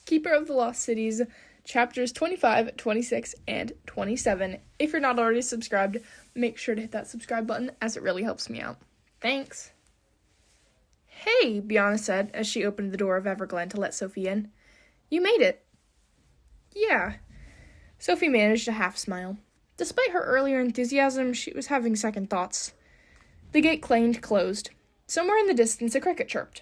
Keeper of the Lost Cities, chapters 25, 26, and 27. If you're not already subscribed, make sure to hit that subscribe button, as it really helps me out. Thanks. Hey, Biana said, as she opened the door of Everglen to let Sophie in. You made it. Yeah. Sophie managed a half smile. Despite her earlier enthusiasm, she was having second thoughts. The gate clanged closed. Somewhere in the distance, a cricket chirped.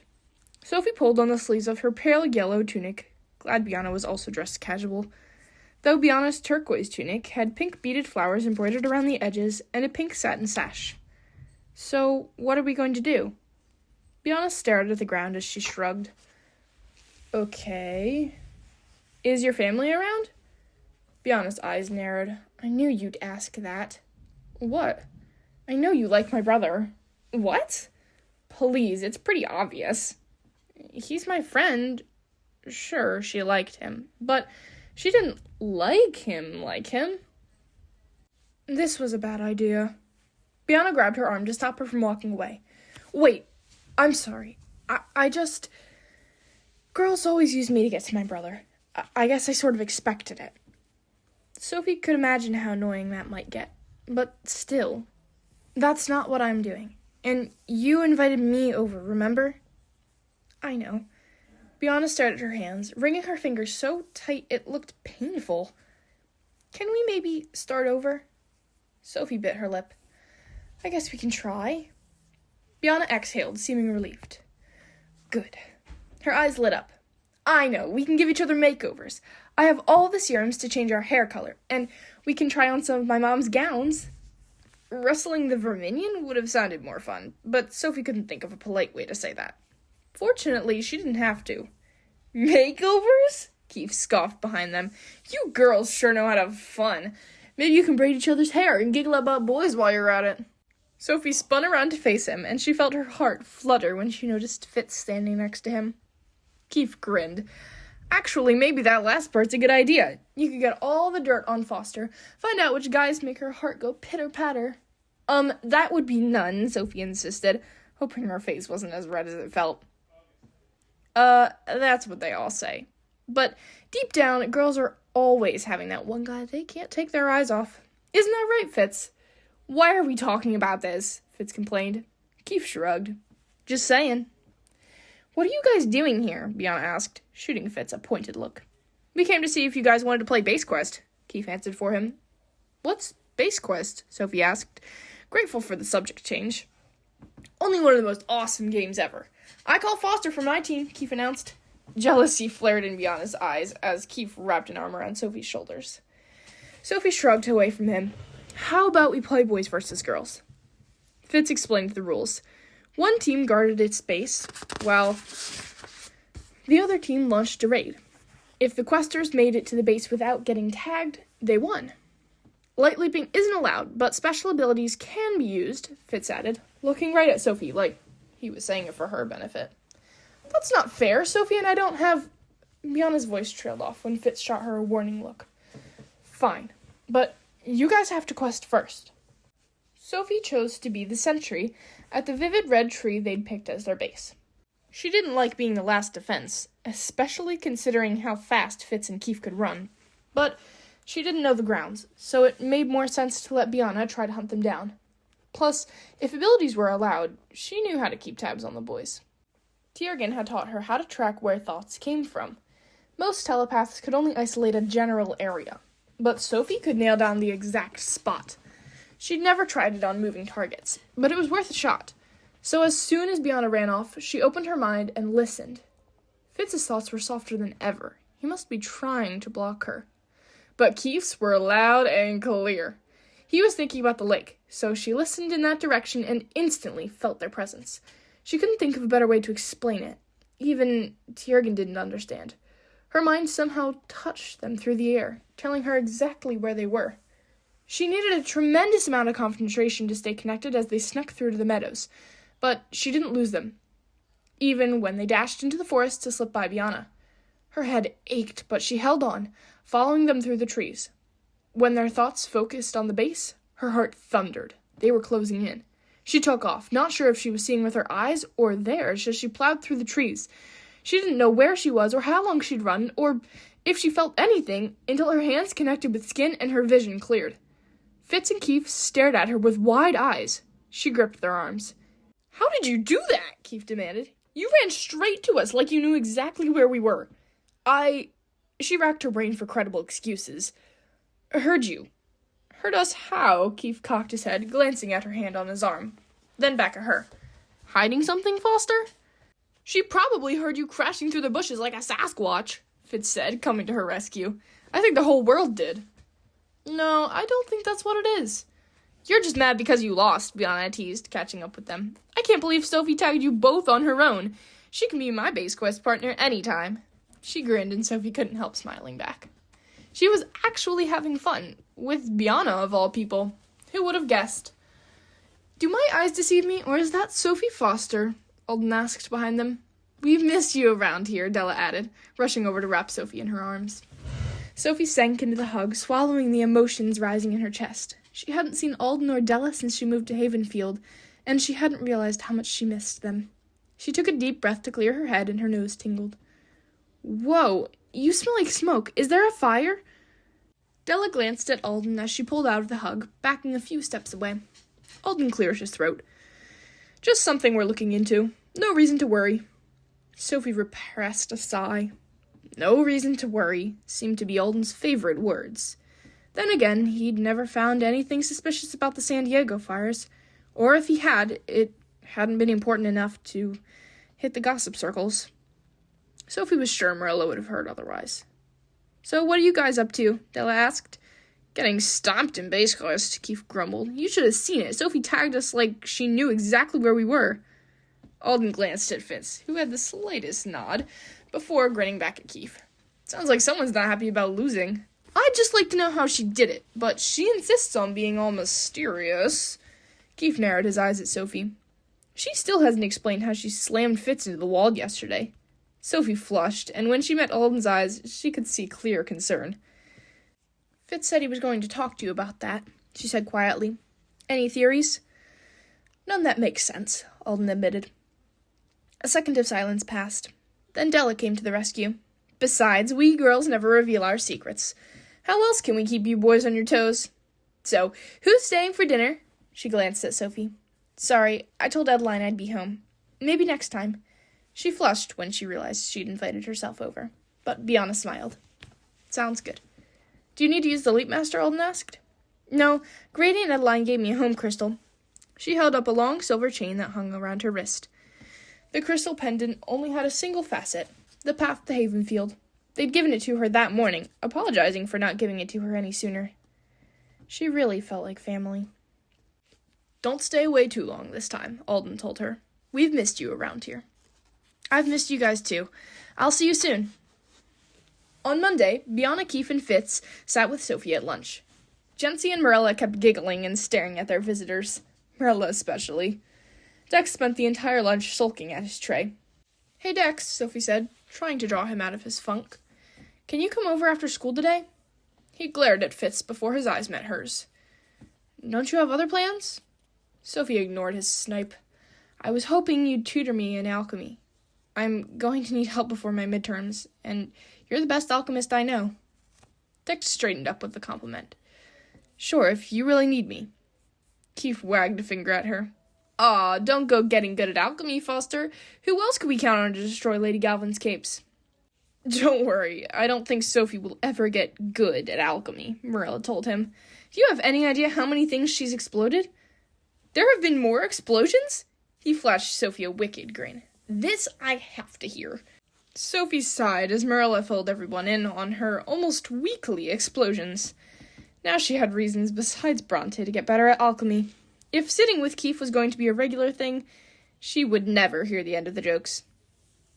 Sophie pulled on the sleeves of her pale yellow tunic. Glad Biana was also dressed casual. Though Biana's turquoise tunic had pink beaded flowers embroidered around the edges and a pink satin sash. So, what are we going to do? Biana stared at the ground as she shrugged. Okay. Is your family around? Biana's eyes narrowed. I knew you'd ask that. What? I know you like my brother. What? Please, it's pretty obvious. He's my friend. Sure, she liked him, but she didn't like him. This was a bad idea. Biana grabbed her arm to stop her from walking away. Wait, I'm sorry. I just... Girls always use me to get to my brother. I guess I sort of expected it. Sophie could imagine how annoying that might get, but still, that's not what I'm doing. And you invited me over, remember? I know. Biana stared at her hands, wringing her fingers so tight it looked painful. Can we maybe start over? Sophie bit her lip. I guess we can try. Biana exhaled, seeming relieved. Good. Her eyes lit up. I know, we can give each other makeovers. I have all the serums to change our hair color, and we can try on some of my mom's gowns. Rustling the vermilion would have sounded more fun, but Sophie couldn't think of a polite way to say that. Fortunately, she didn't have to. Makeovers? Keith scoffed behind them. You girls sure know how to have fun. Maybe you can braid each other's hair and giggle about boys while you're at it. Sophie spun around to face him, and she felt her heart flutter when she noticed Fitz standing next to him. Keith grinned. Actually, maybe that last part's a good idea. You could get all the dirt on Foster, find out which guys make her heart go pitter-patter. That would be none, Sophie insisted, hoping her face wasn't as red as it felt. That's what they all say. But deep down, girls are always having that one guy they can't take their eyes off. Isn't that right, Fitz? Why are we talking about this? Fitz complained. Keith shrugged. Just saying. What are you guys doing here? Biana asked, shooting Fitz a pointed look. We came to see if you guys wanted to play Base Quest, Keith answered for him. What's Base Quest? Sophie asked, grateful for the subject change. Only one of the most awesome games ever. I call Foster from my team, Keith announced. Jealousy flared in Biana's eyes as Keith wrapped an arm around Sophie's shoulders. Sophie shrugged away from him. How about we play boys versus girls? Fitz explained the rules. One team guarded its base, while the other team launched a raid. If the questers made it to the base without getting tagged, they won. Light leaping isn't allowed, but special abilities can be used, Fitz added, looking right at Sophie, like he was saying it for her benefit. That's not fair. Sophie and I don't have... Biana's voice trailed off when Fitz shot her a warning look. Fine, but you guys have to quest first. Sophie chose to be the sentry at the vivid red tree they'd picked as their base. She didn't like being the last defense, especially considering how fast Fitz and Keith could run, but she didn't know the grounds, so it made more sense to let Biana try to hunt them down. Plus, if abilities were allowed, she knew how to keep tabs on the boys. Tiergan had taught her how to track where thoughts came from. Most telepaths could only isolate a general area, but Sophie could nail down the exact spot. She'd never tried it on moving targets, but it was worth a shot. So as soon as Biana ran off, she opened her mind and listened. Fitz's thoughts were softer than ever. He must be trying to block her. But Keith's were loud and clear. He was thinking about the lake, so she listened in that direction and instantly felt their presence. She couldn't think of a better way to explain it. Even Tiergan didn't understand. Her mind somehow touched them through the air, telling her exactly where they were. She needed a tremendous amount of concentration to stay connected as they snuck through to the meadows, but she didn't lose them, even when they dashed into the forest to slip by Biana. Her head ached, but she held on, following them through the trees. When their thoughts focused on the base, her heart thundered. They were closing in. She took off, not sure if she was seeing with her eyes or theirs as she plowed through the trees. She didn't know where she was or how long she'd run or if she felt anything until her hands connected with skin and her vision cleared. Fitz and Keith stared at her with wide eyes. She gripped their arms. "How did you do that?" Keith demanded. "You ran straight to us like you knew exactly where we were." She racked her brain for credible excuses. "Heard you." "Heard us how?" Keith cocked his head, glancing at her hand on his arm. Then back at her. "Hiding something, Foster?" "She probably heard you crashing through the bushes like a Sasquatch," Fitz said, coming to her rescue. "I think the whole world did." "No, I don't think that's what it is." "You're just mad because you lost," Biana teased, catching up with them. "I can't believe Sophie tagged you both on her own. She can be my base quest partner anytime." She grinned, and Sophie couldn't help smiling back. She was actually having fun, with Biana of all people. Who would have guessed? "Do my eyes deceive me, or is that Sophie Foster?" Alden asked behind them. "We've missed you around here," Della added, rushing over to wrap Sophie in her arms. Sophie sank into the hug, swallowing the emotions rising in her chest. She hadn't seen Alden or Della since she moved to Havenfield, and she hadn't realized how much she missed them. She took a deep breath to clear her head, and her nose tingled. "Whoa, you smell like smoke. Is there a fire?" Della glanced at Alden as she pulled out of the hug, backing a few steps away. Alden cleared his throat. "Just something we're looking into. No reason to worry." Sophie repressed a sigh. "No reason to worry" seemed to be Alden's favorite words. Then again, he'd never found anything suspicious about the San Diego fires, or if he had, it hadn't been important enough to hit the gossip circles. Sophie was sure Marilla would have heard otherwise. "So what are you guys up to?" Della asked. "Getting stomped in base quest," Keith grumbled. "You should have seen it. Sophie tagged us like she knew exactly where we were." Alden glanced at Fitz, who had the slightest nod, before grinning back at Keith. "Sounds like someone's not happy about losing." "I'd just like to know how she did it, but she insists on being all mysterious." Keith narrowed his eyes at Sophie. "She still hasn't explained how she slammed Fitz into the wall yesterday." Sophie flushed, and when she met Alden's eyes, she could see clear concern. "Fitz said he was going to talk to you about that," she said quietly. "Any theories?" "None that makes sense," Alden admitted. A second of silence passed. Then Della came to the rescue. "Besides, we girls never reveal our secrets. How else can we keep you boys on your toes? So, who's staying for dinner?" She glanced at Sophie. "Sorry, I told Adeline I'd be home. Maybe next time." She flushed when she realized she'd invited herself over, but Biana smiled. "Sounds good." "Do you need to use the Leap Master?" Alden asked. "No, Grady and Adeline gave me a home crystal." She held up a long silver chain that hung around her wrist. The crystal pendant only had a single facet, the path to Havenfield. They'd given it to her that morning, apologizing for not giving it to her any sooner. She really felt like family. "Don't stay away too long this time," Alden told her. "We've missed you around here." "I've missed you guys too. I'll see you soon." On Monday, Biana, Keith, and Fitz sat with Sophie at lunch. Jency and Marilla kept giggling and staring at their visitors. Marilla especially. Dex spent the entire lunch sulking at his tray. "Hey, Dex," Sophie said, trying to draw him out of his funk. "Can you come over after school today?" He glared at Fitz before his eyes met hers. "Don't you have other plans?" Sophie ignored his snipe. "I was hoping you'd tutor me in alchemy. I'm going to need help before my midterms, and you're the best alchemist I know." Dex straightened up with the compliment. "Sure, if you really need me." Keith wagged a finger at her. "Aw, don't go getting good at alchemy, Foster. Who else could we count on to destroy Lady Galvin's capes?" "Don't worry, I don't think Sophie will ever get good at alchemy," Marilla told him. "Do you have any idea how many things she's exploded?" "There have been more explosions?" He flashed Sophie a wicked grin. "This I have to hear." Sophie sighed as Marilla filled everyone in on her almost weekly explosions. Now she had reasons besides Bronte to get better at alchemy. If sitting with Keith was going to be a regular thing, she would never hear the end of the jokes.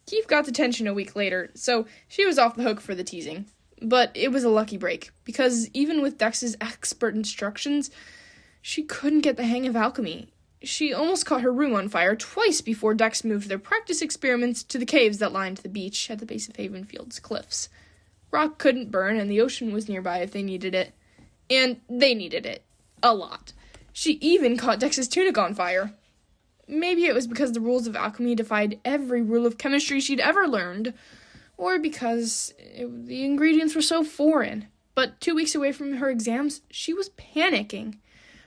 Keith got detention a week later, so she was off the hook for the teasing. But it was a lucky break, because even with Dex's expert instructions, she couldn't get the hang of alchemy. She almost caught her room on fire twice before Dex moved their practice experiments to the caves that lined the beach at the base of Havenfield's cliffs. Rock couldn't burn, and the ocean was nearby if they needed it. And they needed it. A lot. She even caught Dex's tunic on fire. Maybe it was because the rules of alchemy defied every rule of chemistry she'd ever learned, or because the ingredients were so foreign. But 2 weeks away from her exams, she was panicking.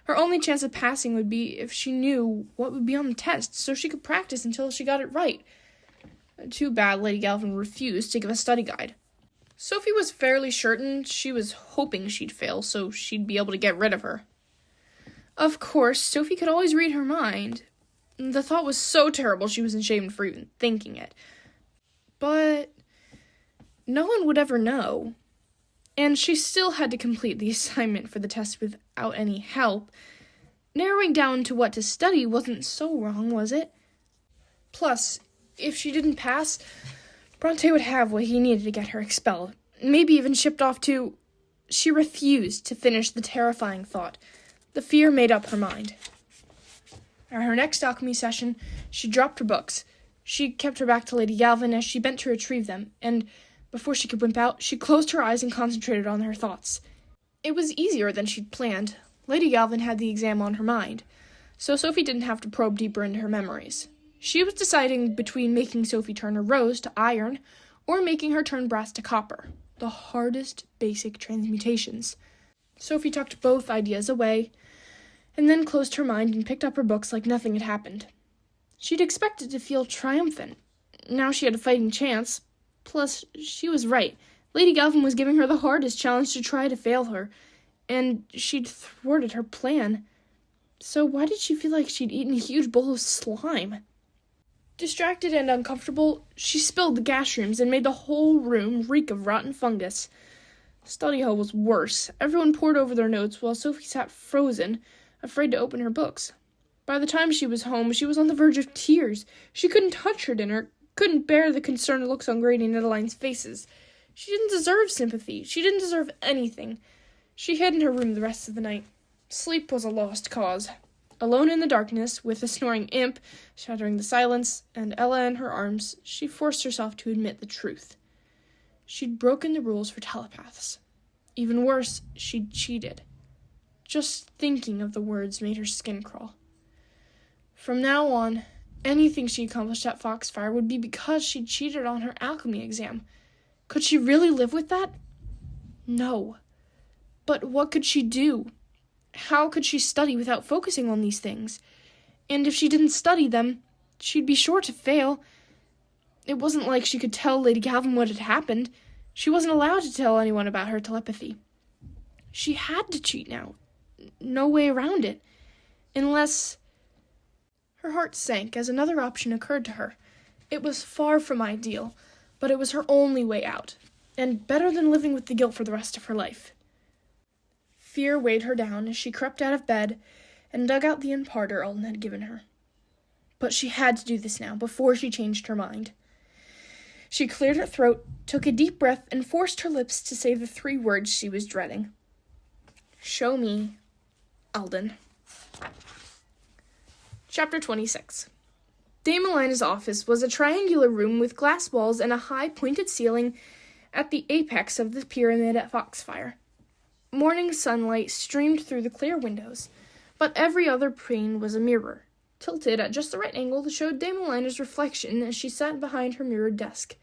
Her only chance of passing would be if she knew what would be on the test, so she could practice until she got it right. Too bad Lady Galvin refused to give a study guide. Sophie was fairly certain she was hoping she'd fail, so she'd be able to get rid of her. Of course, Sophie could always read her mind. The thought was so terrible she was ashamed for even thinking it. But no one would ever know. And she still had to complete the assignment for the test without any help. Narrowing down to what to study wasn't so wrong, was it? Plus, if she didn't pass, Bronte would have what he needed to get her expelled. Maybe even shipped off to... She refused to finish the terrifying thought. The fear made up her mind. At her next alchemy session, she dropped her books. She kept her back to Lady Galvin as she bent to retrieve them, and before she could wimp out, she closed her eyes and concentrated on her thoughts. It was easier than she'd planned. Lady Galvin had the exam on her mind, so Sophie didn't have to probe deeper into her memories. She was deciding between making Sophie turn her rose to iron or making her turn brass to copper, the hardest basic transmutations. Sophie tucked both ideas away, and then closed her mind and picked up her books like nothing had happened. She'd expected to feel triumphant. Now she had a fighting chance. Plus, she was right. Lady Galvin was giving her the hardest challenge to try to fail her, and she'd thwarted her plan. So why did she feel like she'd eaten a huge bowl of slime? Distracted and uncomfortable, she spilled the gas fumes and made the whole room reek of rotten fungus. Study hall was worse. Everyone pored over their notes while Sophie sat frozen, afraid to open her books. By the time she was home, she was on the verge of tears. She couldn't touch her dinner, couldn't bear the concerned looks on Grady and Adeline's faces. She didn't deserve sympathy. She didn't deserve anything. She hid in her room the rest of the night. Sleep was a lost cause. Alone in the darkness, with the snoring imp shattering the silence, and Ella in her arms, she forced herself to admit the truth. She'd broken the rules for telepaths. Even worse, she'd cheated. Just thinking of the words made her skin crawl. From now on, anything she accomplished at Foxfire would be because she'd cheated on her alchemy exam. Could she really live with that? No. But what could she do? How could she study without focusing on these things? And if she didn't study them, she'd be sure to fail. It wasn't like she could tell Lady Galvin what had happened. She wasn't allowed to tell anyone about her telepathy. She had to cheat now. No way around it. Unless... Her heart sank as another option occurred to her. It was far from ideal, but it was her only way out, and better than living with the guilt for the rest of her life. Fear weighed her down as she crept out of bed and dug out the imparter Alden had given her. But she had to do this now, before she changed her mind. She cleared her throat, took a deep breath, and forced her lips to say the 3 words she was dreading. Show me, Alden. Chapter 26. Dame Elina's office was a triangular room with glass walls and a high, pointed ceiling at the apex of the pyramid at Foxfire. Morning sunlight streamed through the clear windows, but every other pane was a mirror, tilted at just the right angle to show Dame Elina's reflection as she sat behind her mirrored desk,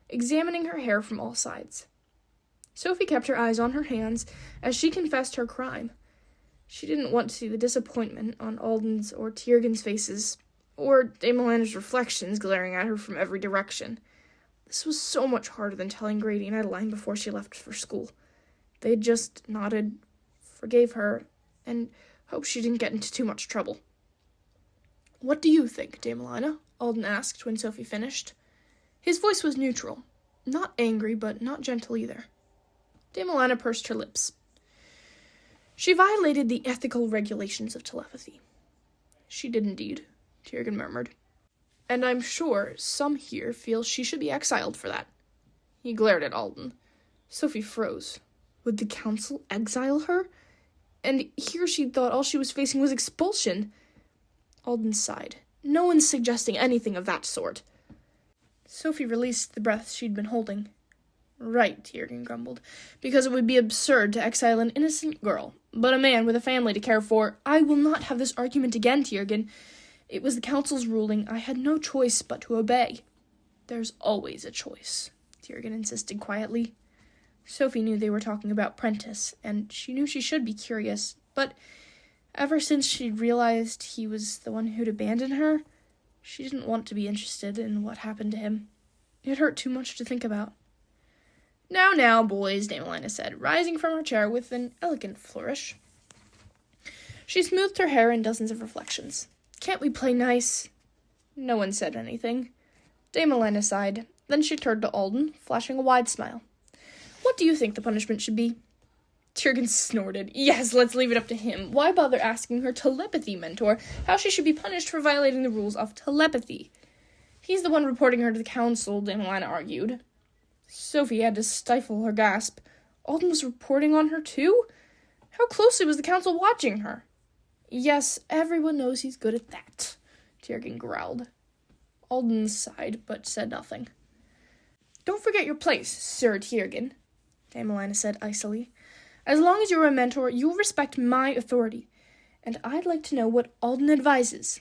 examining her hair from all sides. Sophie kept her eyes on her hands as she confessed her crime. She didn't want to see the disappointment on Alden's or Tiergan's faces, or Dame Elina's reflections glaring at her from every direction. This was so much harder than telling Grady and Adeline before she left for school. They just nodded, forgave her, and hoped she didn't get into too much trouble. "What do you think, Dame Elina?" Alden asked when Sophie finished. His voice was neutral, not angry, but not gentle either. Dame Elina pursed her lips. She violated the ethical regulations of telepathy. She did indeed, Tiergan murmured. And I'm sure some here feel she should be exiled for that. He glared at Alden. Sophie froze. Would the council exile her? And here she thought all she was facing was expulsion. Alden sighed. No one's suggesting anything of that sort. Sophie released the breath she'd been holding. Right, Tiergan grumbled, because it would be absurd to exile an innocent girl, but a man with a family to care for. I will not have this argument again, Tiergan. It was the council's ruling. I had no choice but to obey. There's always a choice, Tiergan insisted quietly. Sophie knew they were talking about Prentice, and she knew she should be curious, but ever since she'd realized he was the one who'd abandoned her, she didn't want to be interested in what happened to him. It hurt too much to think about. Now, boys, Dame Elena said, rising from her chair with an elegant flourish. She smoothed her hair in dozens of reflections. Can't we play nice? No one said anything. Dame Elena sighed. Then she turned to Alden, flashing a wide smile. What do you think the punishment should be? Tiergan snorted. Yes, let's leave it up to him. Why bother asking her telepathy mentor how she should be punished for violating the rules of telepathy? He's the one reporting her to the council, Dame Elena argued. Sophie had to stifle her gasp. Alden was reporting on her too? How closely was the council watching her? Yes, everyone knows he's good at that, Tiergan growled. Alden sighed, but said nothing. Don't forget your place, Sir Tiergan, Dame Elena said icily. As long as you're a mentor, you'll respect my authority, and I'd like to know what Alden advises.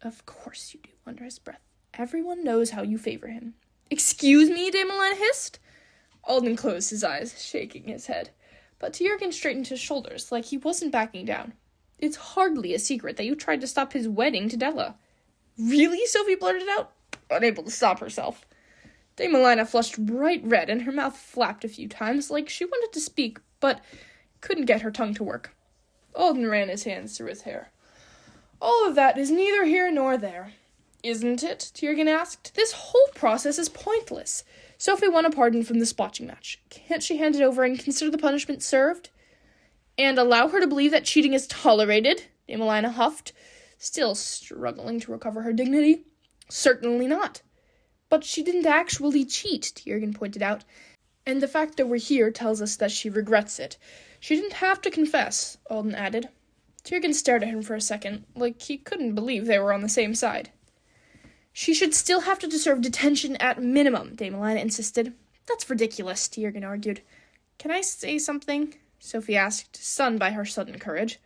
Of course you do, under his breath. Everyone knows how you favor him. Excuse me, Dame Elena hissed. Alden closed his eyes, shaking his head, but Tiergan straightened his shoulders like he wasn't backing down. It's hardly a secret that you tried to stop his wedding to Della. Really? Sophie blurted out, unable to stop herself. Dame Elena flushed bright red, and her mouth flapped a few times like she wanted to speak, but couldn't get her tongue to work. Alden ran his hands through his hair. All of that is neither here nor there. Isn't it? Tiergan asked. This whole process is pointless. Sophie won a pardon from the spotching match. Can't she hand it over and consider the punishment served? And allow her to believe that cheating is tolerated? Dame Elena huffed, still struggling to recover her dignity. Certainly not. But she didn't actually cheat, Tiergan pointed out, and the fact that we're here tells us that she regrets it. She didn't have to confess, Alden added. Tiergan stared at him for a second, like he couldn't believe they were on the same side. She should still have to serve detention at minimum, Dame Elena insisted. That's ridiculous, Tiergan argued. Can I say something? Sophie asked, stunned by her sudden courage.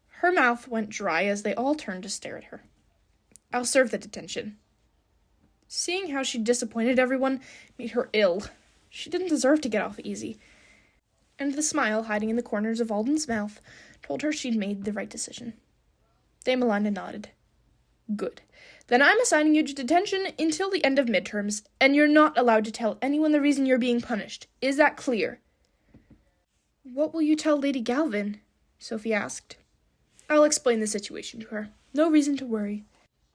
Her mouth went dry as they all turned to stare at her. I'll serve the detention. Seeing how she disappointed everyone made her ill. She didn't deserve to get off easy. And the smile hiding in the corners of Alden's mouth told her she'd made the right decision. Dame Elena nodded. Good. Then I'm assigning you to detention until the end of midterms, and you're not allowed to tell anyone the reason you're being punished. Is that clear? What will you tell Lady Galvin? Sophie asked. I'll explain the situation to her. No reason to worry.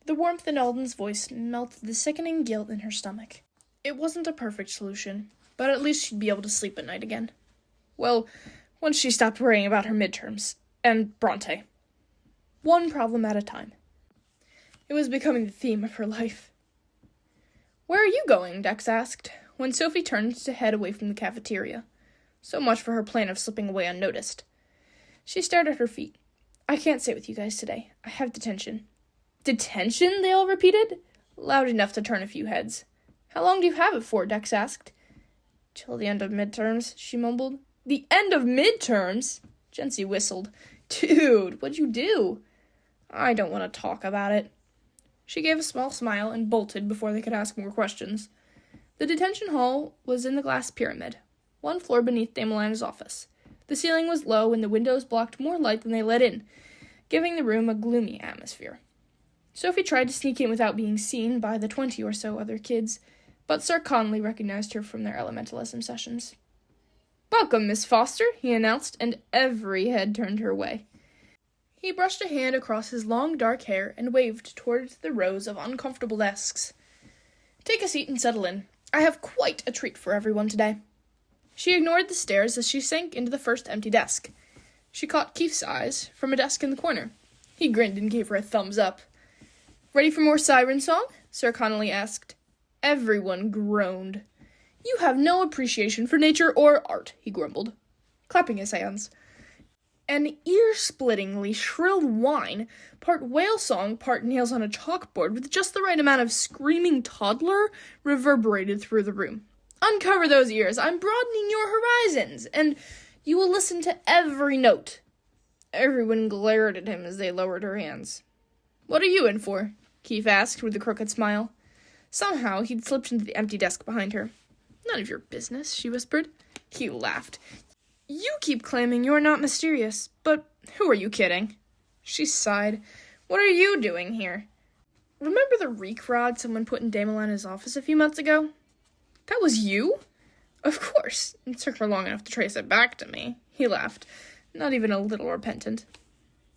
The warmth in Alden's voice melted the sickening guilt in her stomach. It wasn't a perfect solution, but at least she'd be able to sleep at night again. Well, once she stopped worrying about her midterms, and Bronte. One problem at a time. It was becoming the theme of her life. Where are you going? Dex asked, when Sophie turned to head away from the cafeteria. So much for her plan of slipping away unnoticed. She stared at her feet. I can't stay with you guys today. I have detention. Detention? They all repeated, loud enough to turn a few heads. How long do you have it for? Dex asked. Till the end of midterms, she mumbled. The end of midterms? Jency whistled. Dude, what'd you do? I don't want to talk about it. She gave a small smile and bolted before they could ask more questions. The detention hall was in the glass pyramid, one floor beneath Dame Elena's office. The ceiling was low and the windows blocked more light than they let in, giving the room a gloomy atmosphere. Sophie tried to sneak in without being seen by the 20 or so other kids, but Sir Connolly recognized her from their elementalism sessions. Welcome, Miss Foster, he announced, and every head turned her way. He brushed a hand across his long dark hair and waved towards the rows of uncomfortable desks. Take a seat and settle in. I have quite a treat for everyone today. She ignored the stares as she sank into the first empty desk. She caught Keith's eyes from a desk in the corner. He grinned and gave her a thumbs up. Ready for more siren song? Sir Connolly asked. Everyone groaned. You have no appreciation for nature or art, he grumbled, clapping his hands. An ear-splittingly shrill whine, part whale song, part nails on a chalkboard, with just the right amount of screaming toddler, reverberated through the room. Uncover those ears, I'm broadening your horizons, and you will listen to every note. Everyone glared at him as they lowered her hands. What are you in for? Keith asked with a crooked smile. Somehow he'd slipped into the empty desk behind her. None of your business, she whispered. He laughed. You keep claiming you're not mysterious, but who are you kidding? She sighed. What are you doing here? Remember the reek rod someone put in Damelana's office a few months ago? That was you? Of course. It took her long enough to trace it back to me. He laughed, not even a little repentant.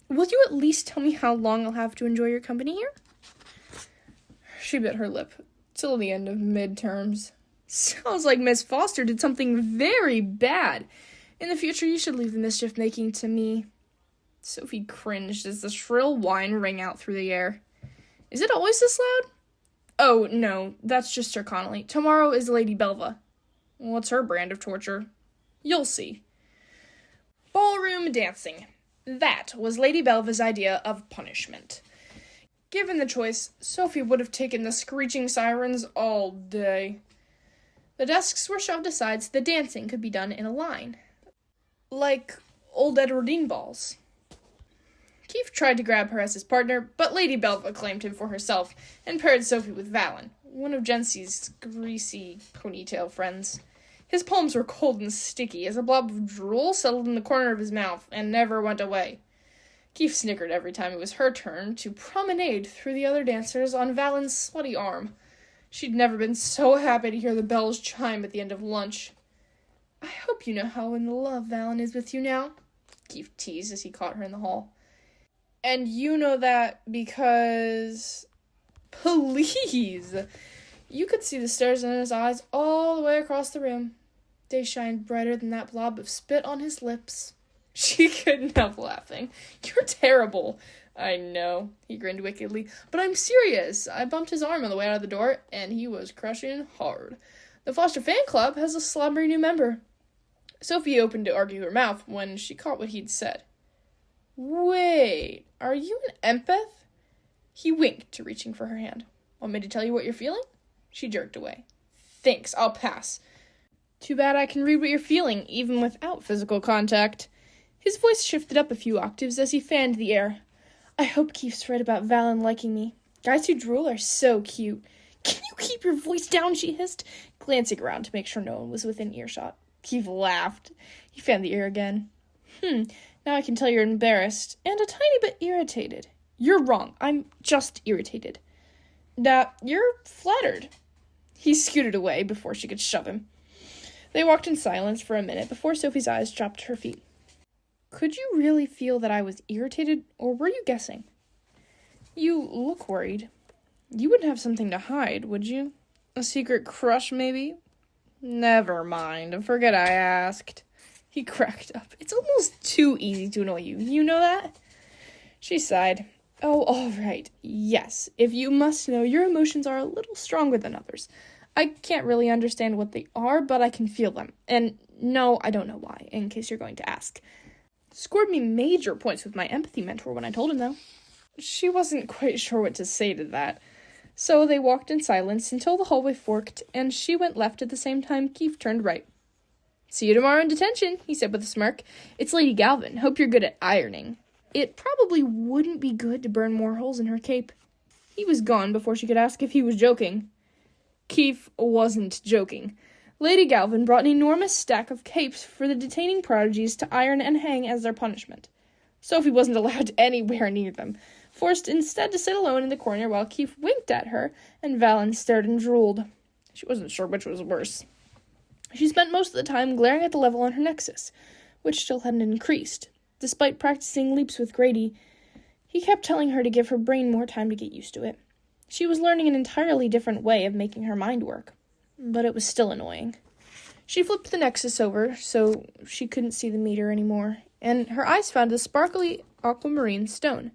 Will you at least tell me how long I'll have to enjoy your company here? She bit her lip. Till the end of midterms. Sounds like Miss Foster did something very bad. In the future, you should leave the mischief-making to me. Sophie cringed as the shrill whine rang out through the air. Is it always this loud? Oh, no, that's just Sir Connolly. Tomorrow is Lady Belva. What's her brand of torture? You'll see. Ballroom dancing. That was Lady Belva's idea of punishment. Given the choice, Sophie would have taken the screeching sirens all day. The desks were shoved aside so the dancing could be done in a line. Like old Edwardine balls. Keith tried to grab her as his partner, but Lady Belva claimed him for herself and paired Sophie with Valen, one of Jency's greasy ponytail friends. His palms were cold and sticky as a blob of drool settled in the corner of his mouth and never went away. Keith snickered every time it was her turn to promenade through the other dancers on Valen's sweaty arm. She'd never been so happy to hear the bells chime at the end of lunch. I hope you know how in love Valen is with you now, Keith teased as he caught her in the hall. And you know that because... Please! You could see the stares in his eyes all the way across the room. They shined brighter than that blob of spit on his lips. She couldn't help laughing. You're terrible. I know, he grinned wickedly, but I'm serious. I bumped his arm on the way out of the door, and he was crushing hard. The Foster fan club has a slobbery new member. Sophie opened to argue her mouth when she caught what he'd said. Wait, are you an empath? He winked, reaching for her hand. Want me to tell you what you're feeling? She jerked away. Thanks, I'll pass. Too bad I can read what you're feeling, even without physical contact. His voice shifted up a few octaves as he fanned the air. I hope Keith's right about Valen liking me. Guys who drool are so cute. Can you keep your voice down, she hissed, glancing around to make sure no one was within earshot. Keith laughed. He fanned the air again. Now I can tell you're embarrassed, and a tiny bit irritated. You're wrong. I'm just irritated. You're flattered. He scooted away before she could shove him. They walked in silence for a minute before Sophie's eyes dropped to her feet. Could you really feel that I was irritated, or were you guessing? You look worried. You wouldn't have something to hide, would you? A secret crush, maybe? Never mind. Forget I asked. He cracked up. It's almost too easy to annoy you. You know that? She sighed. Oh, all right. Yes, if you must know, your emotions are a little stronger than others. I can't really understand what they are, but I can feel them. And no, I don't know why, in case you're going to ask. Scored me major points with my empathy mentor when I told him, though. She wasn't quite sure what to say to that. So they walked in silence until the hallway forked, and she went left at the same time Keith turned right. See you tomorrow in detention, he said with a smirk. It's Lady Galvin. Hope you're good at ironing. It probably wouldn't be good to burn more holes in her cape. He was gone before she could ask if he was joking. Keith wasn't joking. Lady Galvin brought an enormous stack of capes for the detaining prodigies to iron and hang as their punishment. Sophie wasn't allowed anywhere near them, forced instead to sit alone in the corner while Keith winked at her and Valen stared and drooled. She wasn't sure which was worse. She spent most of the time glaring at the level on her nexus, which still hadn't increased. Despite practicing leaps with Grady, he kept telling her to give her brain more time to get used to it. She was learning an entirely different way of making her mind work, but it was still annoying. She flipped the nexus over so she couldn't see the meter anymore, and her eyes found a sparkly aquamarine stone.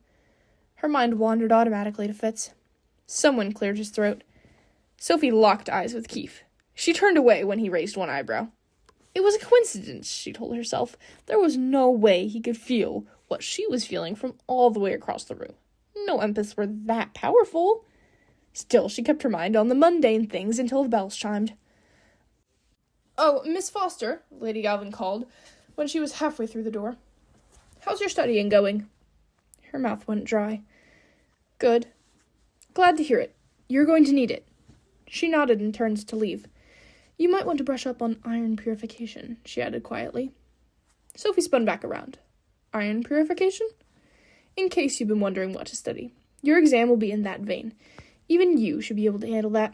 Her mind wandered automatically to Fitz. Someone cleared his throat. Sophie locked eyes with Keith. She turned away when he raised one eyebrow. It was a coincidence, she told herself. There was no way he could feel what she was feeling from all the way across the room. No empaths were that powerful. Still, she kept her mind on the mundane things until the bells chimed. Oh, Miss Foster, Lady Galvin called, when she was halfway through the door. How's your studying going? Her mouth went dry. Good. Glad to hear it. You're going to need it. She nodded and turned to leave. You might want to brush up on iron purification, she added quietly. Sophie spun back around. Iron purification? In case you've been wondering what to study. Your exam will be in that vein. Even you should be able to handle that.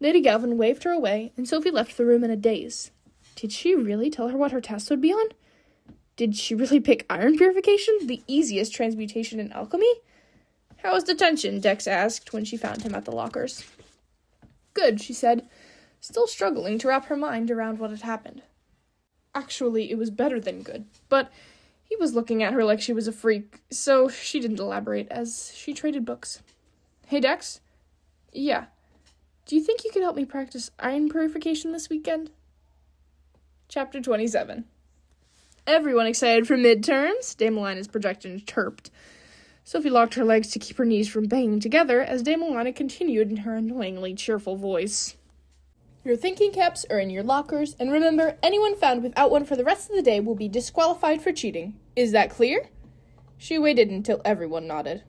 Lady Galvin waved her away, and Sophie left the room in a daze. Did she really tell her what her test would be on? Did she really pick iron purification, the easiest transmutation in alchemy? How was detention? Dex asked when she found him at the lockers. Good, she said, still struggling to wrap her mind around what had happened. Actually, it was better than good, but he was looking at her like she was a freak, so she didn't elaborate as she traded books. Hey, Dex? Yeah. Do you think you could help me practice iron purification this weekend? Chapter 27. Everyone excited for midterms? Dame Elina's projection chirped. Sophie locked her legs to keep her knees from banging together as Dame Elina continued in her annoyingly cheerful voice. Your thinking caps are in your lockers, and remember, anyone found without one for the rest of the day will be disqualified for cheating. Is that clear? She waited until everyone nodded.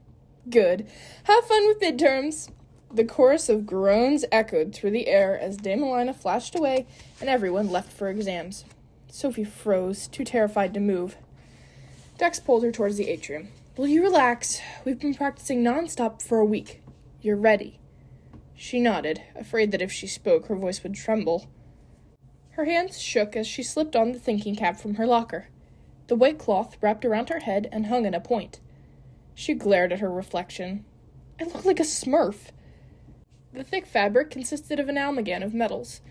Good. Have fun with midterms. The chorus of groans echoed through the air as Dame Elina flashed away and everyone left for exams. Sophie froze, too terrified to move. Dex pulled her towards the atrium. Will you relax? We've been practicing non-stop for a week. You're ready. She nodded, afraid that if she spoke, her voice would tremble. Her hands shook as she slipped on the thinking cap from her locker. The white cloth wrapped around her head and hung in a point. She glared at her reflection. I look like a smurf. The thick fabric consisted of an amalgam of metals,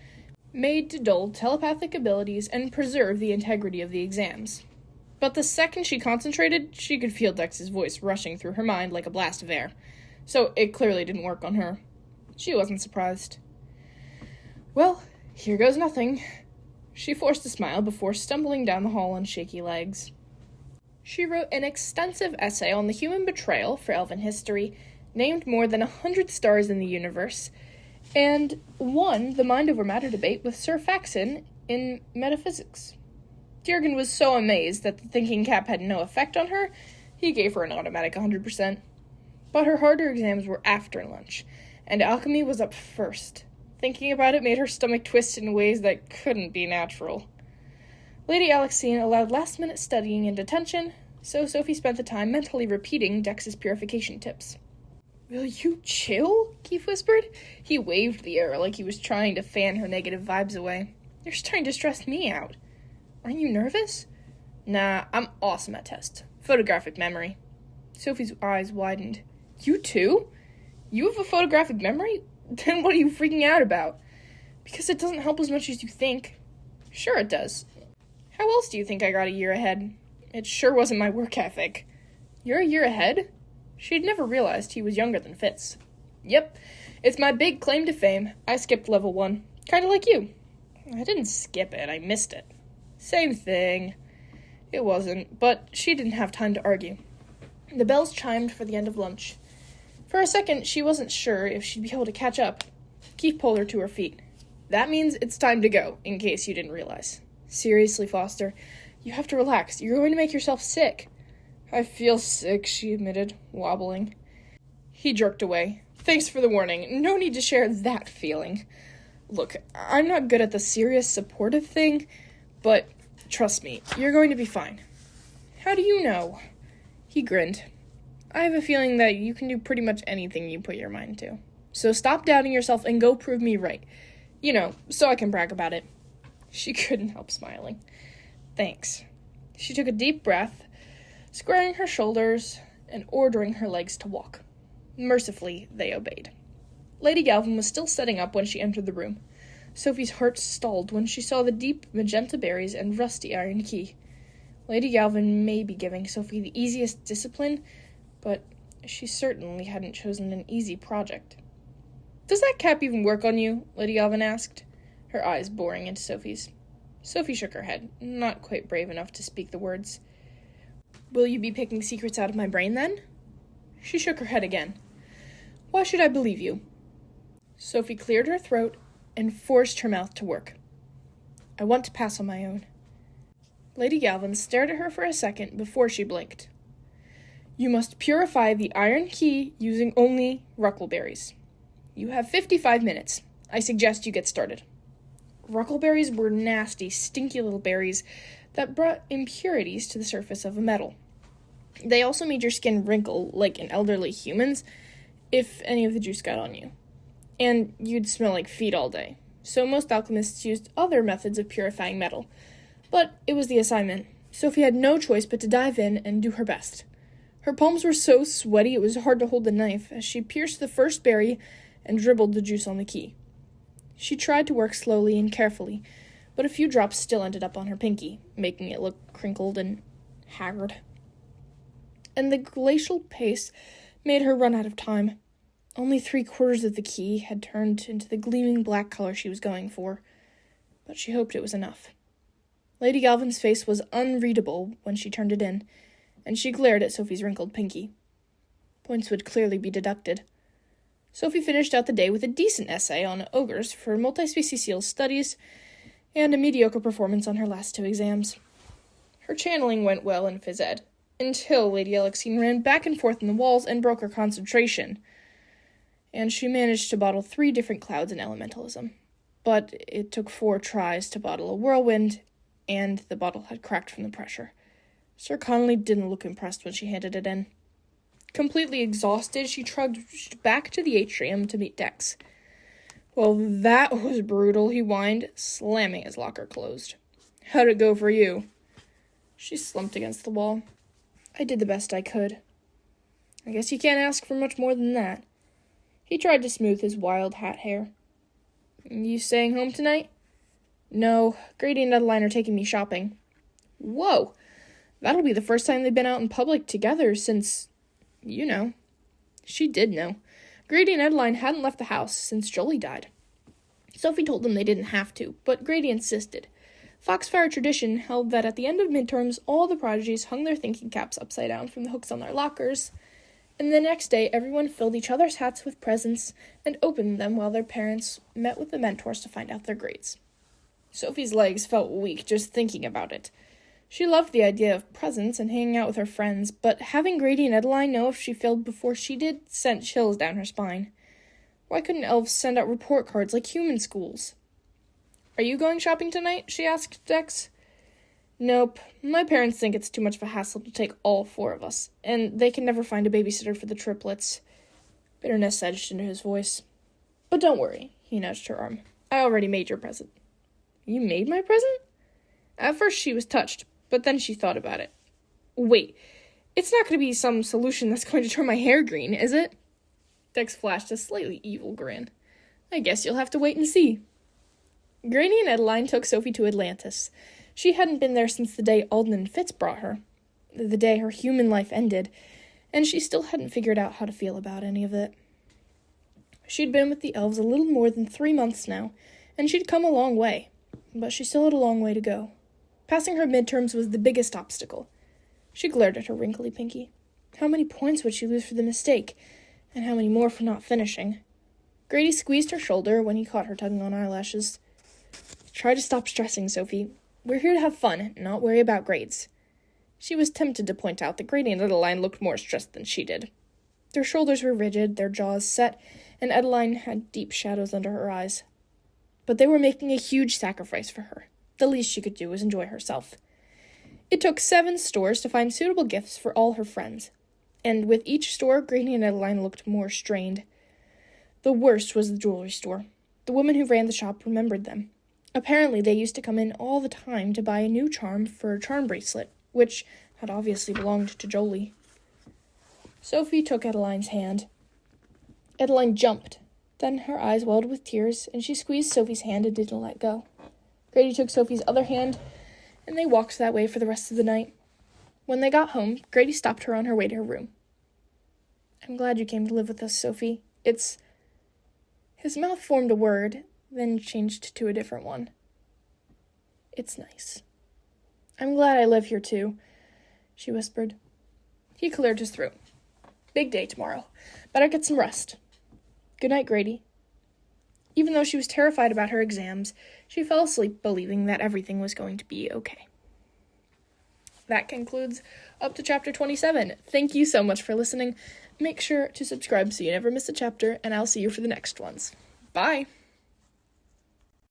made to dull telepathic abilities and preserve the integrity of the exams. But the second she concentrated, she could feel Dex's voice rushing through her mind like a blast of air. So it clearly didn't work on her. She wasn't surprised. Well, here goes nothing. She forced a smile before stumbling down the hall on shaky legs. She wrote an extensive essay on the human betrayal for Elven history, named more than 100 stars in the universe, and won the mind over matter debate with Sir Faxon in metaphysics. Jurgen was so amazed that the thinking cap had no effect on her, he gave her an automatic 100%. But her harder exams were after lunch, and alchemy was up first. Thinking about it made her stomach twist in ways that couldn't be natural. Lady Alexine allowed last-minute studying in detention, so Sophie spent the time mentally repeating Dex's purification tips. Will you chill? Keith whispered. He waved the air like he was trying to fan her negative vibes away. You're starting to stress me out. Aren't you nervous? Nah, I'm awesome at tests. Photographic memory. Sophie's eyes widened. You too? You have a photographic memory? Then what are you freaking out about? Because it doesn't help as much as you think. Sure it does. How else do you think I got a year ahead? It sure wasn't my work ethic. You're a year ahead? She'd never realized he was younger than Fitz. Yep, it's my big claim to fame. I skipped level 1. Kinda like you. I didn't skip it, I missed it. Same thing. It wasn't, but she didn't have time to argue. The bells chimed for the end of lunch. For a second, she wasn't sure if she'd be able to catch up. Keith pulled her to her feet. That means it's time to go, in case you didn't realize. Seriously, Foster, you have to relax. You're going to make yourself sick. I feel sick, she admitted, wobbling. He jerked away. Thanks for the warning. No need to share that feeling. Look, I'm not good at the serious, supportive thing, but trust me, you're going to be fine. How do you know? He grinned. I have a feeling that you can do pretty much anything you put your mind to. So stop doubting yourself and go prove me right. You know, so I can brag about it. She couldn't help smiling. Thanks. She took a deep breath, squaring her shoulders and ordering her legs to walk. Mercifully, they obeyed. Lady Galvin was still setting up when she entered the room. Sophie's heart stalled when she saw the deep magenta berries and rusty iron key. Lady Galvin may be giving Sophie the easiest discipline, but she certainly hadn't chosen an easy project. Does that cap even work on you? Lady Galvin asked, her eyes boring into Sophie's. Sophie shook her head, not quite brave enough to speak the words. Will you be picking secrets out of my brain, then? She shook her head again. Why should I believe you? Sophie cleared her throat and forced her mouth to work. I want to pass on my own. Lady Galvin stared at her for a second before she blinked. You must purify the iron key using only ruckleberries. You have 55 minutes. I suggest you get started. Ruckleberries were nasty, stinky little berries that brought impurities to the surface of a metal. They also made your skin wrinkle, like an elderly human's, if any of the juice got on you. And you'd smell like feet all day. So most alchemists used other methods of purifying metal. But it was the assignment. Sophie had no choice but to dive in and do her best. Her palms were so sweaty it was hard to hold the knife as she pierced the first berry and dribbled the juice on the key. She tried to work slowly and carefully, but a few drops still ended up on her pinky, making it look crinkled and haggard. And the glacial pace made her run out of time. Only 3/4 of the key had turned into the gleaming black color she was going for, but she hoped it was enough. Lady Galvin's face was unreadable when she turned it in, and she glared at Sophie's wrinkled pinky. Points would clearly be deducted. Sophie finished out the day with a decent essay on ogres for multi-species seal studies and a mediocre performance on her last 2 exams. Her channeling went well in phys ed, until Lady Alexine ran back and forth in the walls and broke her concentration, and she managed to bottle 3 different clouds in elementalism. But it took 4 tries to bottle a whirlwind, and the bottle had cracked from the pressure. Sir Connolly didn't look impressed when she handed it in. Completely exhausted, she trudged back to the atrium to meet Dex. Well, that was brutal, he whined, slamming his locker closed. How'd it go for you? She slumped against the wall. I did the best I could. I guess you can't ask for much more than that. He tried to smooth his wild hat hair. You staying home tonight? No, Grady and Adeline are taking me shopping. Whoa! That'll be the first time they've been out in public together since, you know. She did know. Grady and Adeline hadn't left the house since Jolie died. Sophie told them they didn't have to, but Grady insisted. Foxfire tradition held that at the end of midterms, all the prodigies hung their thinking caps upside down from the hooks on their lockers, and the next day everyone filled each other's hats with presents and opened them while their parents met with the mentors to find out their grades. Sophie's legs felt weak just thinking about it. She loved the idea of presents and hanging out with her friends, but having Grady and Adeline know if she failed before she did sent chills down her spine. Why couldn't elves send out report cards like human schools? Are you going shopping tonight? She asked Dex. Nope. My parents think it's too much of a hassle to take all 4 of us, and they can never find a babysitter for the triplets. Bitterness edged into his voice. But don't worry, he nudged her arm. I already made your present. You made my present? At first she was touched, but then she thought about it. Wait, it's not going to be some solution that's going to turn my hair green, is it? Dex flashed a slightly evil grin. I guess you'll have to wait and see. Grady and Adeline took Sophie to Atlantis. She hadn't been there since the day Alden and Fitz brought her, the day her human life ended, and she still hadn't figured out how to feel about any of it. She'd been with the elves a little more than 3 months now, and she'd come a long way, but she still had a long way to go. Passing her midterms was the biggest obstacle. She glared at her wrinkly pinky. How many points would she lose for the mistake, and how many more for not finishing? Grady squeezed her shoulder when he caught her tugging on eyelashes. Try to stop stressing, Sophie. We're here to have fun, not worry about grades. She was tempted to point out that Grady and Adeline looked more stressed than she did. Their shoulders were rigid, their jaws set, and Adeline had deep shadows under her eyes. But they were making a huge sacrifice for her. The least she could do was enjoy herself. It took 7 stores to find suitable gifts for all her friends, and with each store, Grady and Adeline looked more strained. The worst was the jewelry store. The woman who ran the shop remembered them. Apparently, they used to come in all the time to buy a new charm for a charm bracelet, which had obviously belonged to Jolie. Sophie took Adeline's hand. Adeline jumped. Then her eyes welled with tears, and she squeezed Sophie's hand and didn't let go. Grady took Sophie's other hand, and they walked that way for the rest of the night. When they got home, Grady stopped her on her way to her room. I'm glad you came to live with us, Sophie. It's... His mouth formed a word, then changed to a different one. It's nice. I'm glad I live here, too, she whispered. He cleared his throat. Big day tomorrow. Better get some rest. Good night, Grady. Even though she was terrified about her exams, she fell asleep believing that everything was going to be okay. that concludes up to chapter 27. Thank you so much for listening. Make sure to subscribe so you never miss a chapter, and I'll see you for the next ones. Bye!